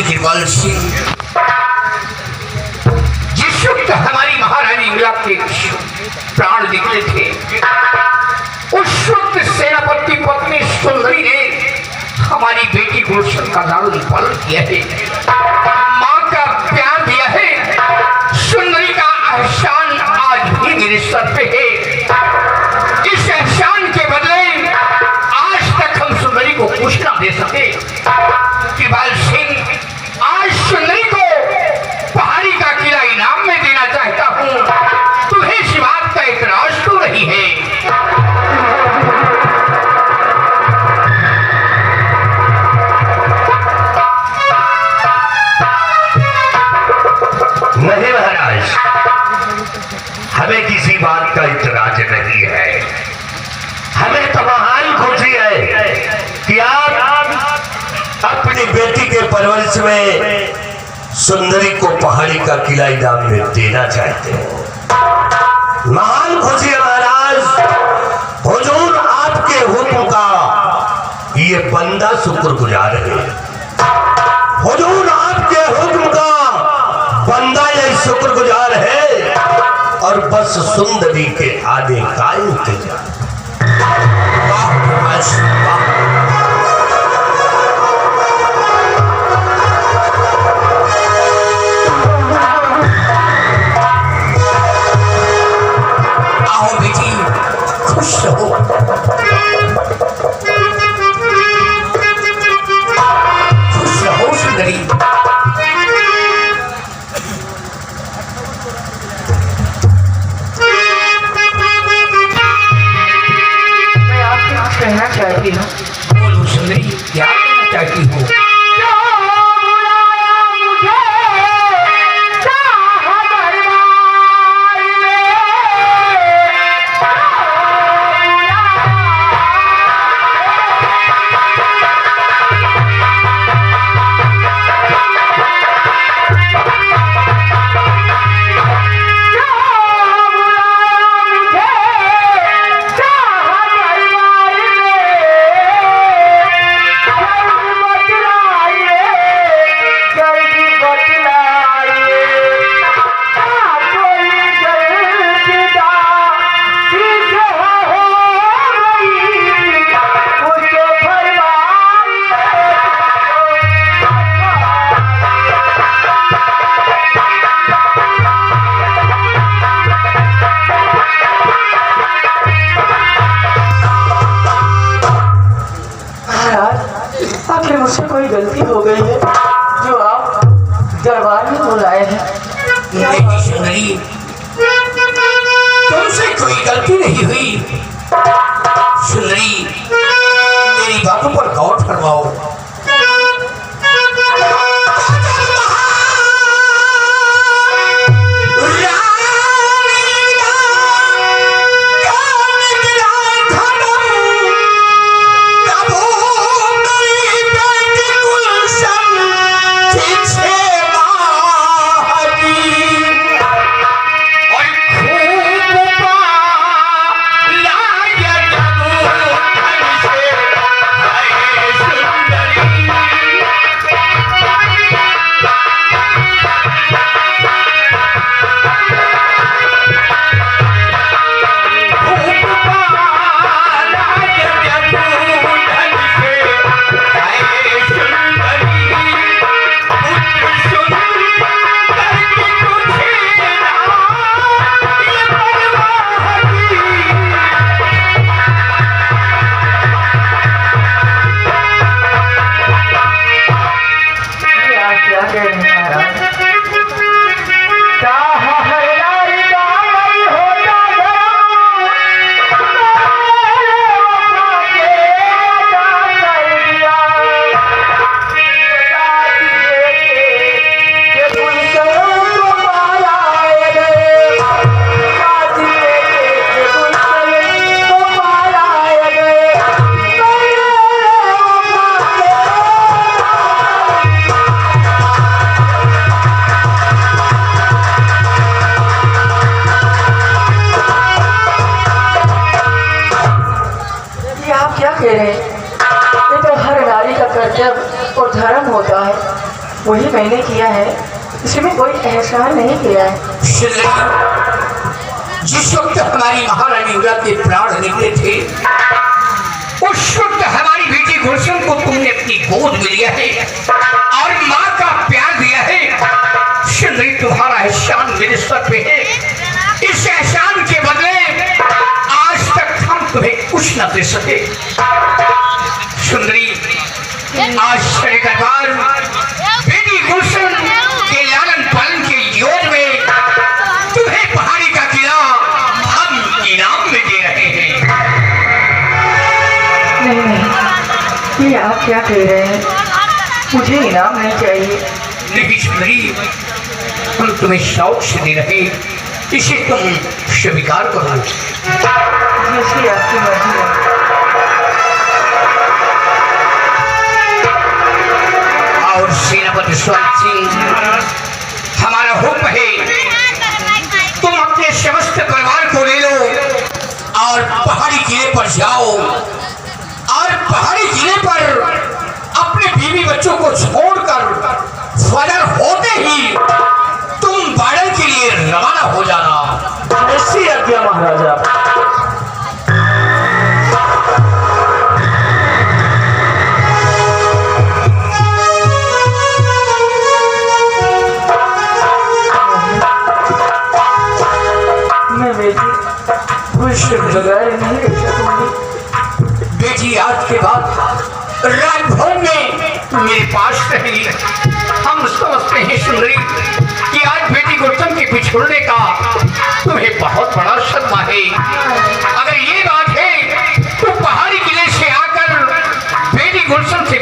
कृपाल सिंह, जिस वक्त हमारी महारानी इंदिरा के प्राण निकले थे, उस वक्त सेनापति पत्नी सुंदरी ने हमारी बेटी गुलशन का लालन पालन किया है, माँ का प्यार दिया है। सुंदरी का एहसान आज भी मेरे सर पे है। इस एहसान के बदले आज तक हम सुंदरी को कुछ ना दे सके। कृपाल सिंह, आज सुंदरी को पहाड़ी का किला इनाम में देना चाहता हूँ। तुम्हें इस बात का इतराज तो नहीं है? नहीं महाराज, हमें किसी बात का इतराज नहीं है। हमें तो महान खुशी है कि आप अपनी बेटी के परवरिश में सुंदरी को पहाड़ी का किला इनाम में देना चाहते हैं। महान खुशी है महाराज। हुजूर आपके हुक्म का ये बंदा शुक्रगुजार है। हुजूर आपके हुक्म का बंदा ये शुक्रगुजार है और बस सुंदरी के आने का इंतजार। आओ बेटी, खुश रहो। खुश रहो सुंदरी। मैं आपसे कुछ कहना चाहती हूँ। बोलो सुंदरी, क्या कहना चाहती हो? कोई गलती हो गई है जो आप दरबार में बुलाए हैं? नहीं सुंदरी, तुमसे कोई गलती नहीं हुई। सुंदरी, मेरी बातों पर गौर फरमाओ। कह रहे हैं, ये तो हर नारी का कर्तव्य और धर्म होता है वही मैंने किया है, इसमें कोई एहसान नहीं किया है। जिस वक्त हमारी महारानी इंदिरा के प्राण निकले थे, उस वक्त हमारी बेटी गुलशन को तुमने अपनी गोद में लिया है और माँ का प्यार दिया है। सुंदरी, तुम्हारा एहसान मेरे सर पे है। इस एहसान के बदले आज तक हम तुम्हें कुछ न दे सके। सुंदरी, आज श्री दरबार बेटी गुलशन के लालन पालन के योग में तुम्हें पहाड़ी का किला हम इनाम में दे रहे हैं। नहीं नहीं, ये आप क्या कह रहे हैं? मुझे इनाम नहीं चाहिए। नहीं सुंदरी, हम तुम्हें शौक से दे रहे, इसे तुम स्वीकार करो। जैसी आपकी मर्जी है। और सेनापति स्वर्ण सिंह, हमारा हुक्म है, तुम अपने समस्त परिवार को ले लो और पहाड़ी किले पर जाओ और पहाड़ी किले पर अपने बीवी बच्चों को छोड़कर फजर होते ही तुम बाड़े के लिए रवाना हो जाना। ऐसी आज्ञा महाराजा। मैं बेटी खुश बगैर नहीं रह सकूंगी। बेटी, आज के बाद राजभवन में मेरे पास रहेगी। हम समझते हैं सुंदरी कि आज बेटी गुलशन के बिछुड़ने का तुम्हें बहुत बड़ा सदमा है। अगर ये बात है तो पहाड़ी किले से आकर बेटी गुलशन से